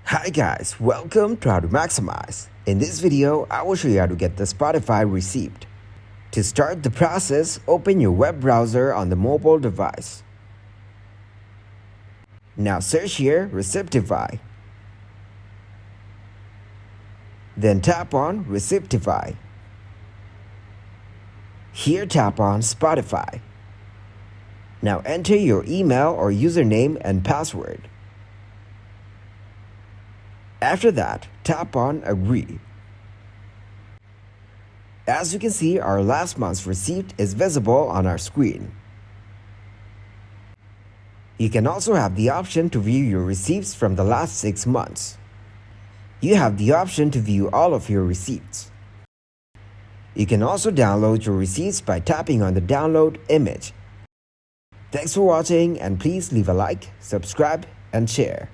Hi guys, welcome to How to Maximize. In this video, I will show you how to get the Spotify receipt. To start the process, open your web browser on the mobile device. Now search here Receptify. Then tap on Receptify. Here tap on Spotify. Now enter your email or username and password. After that, tap on Agree. As you can see, our last month's receipt is visible on our screen. You can also have the option to view your receipts from the last 6 months. You have the option to view all of your receipts. You can also download your receipts by tapping on the download image. Thanks for watching, and please leave a like, subscribe, and share.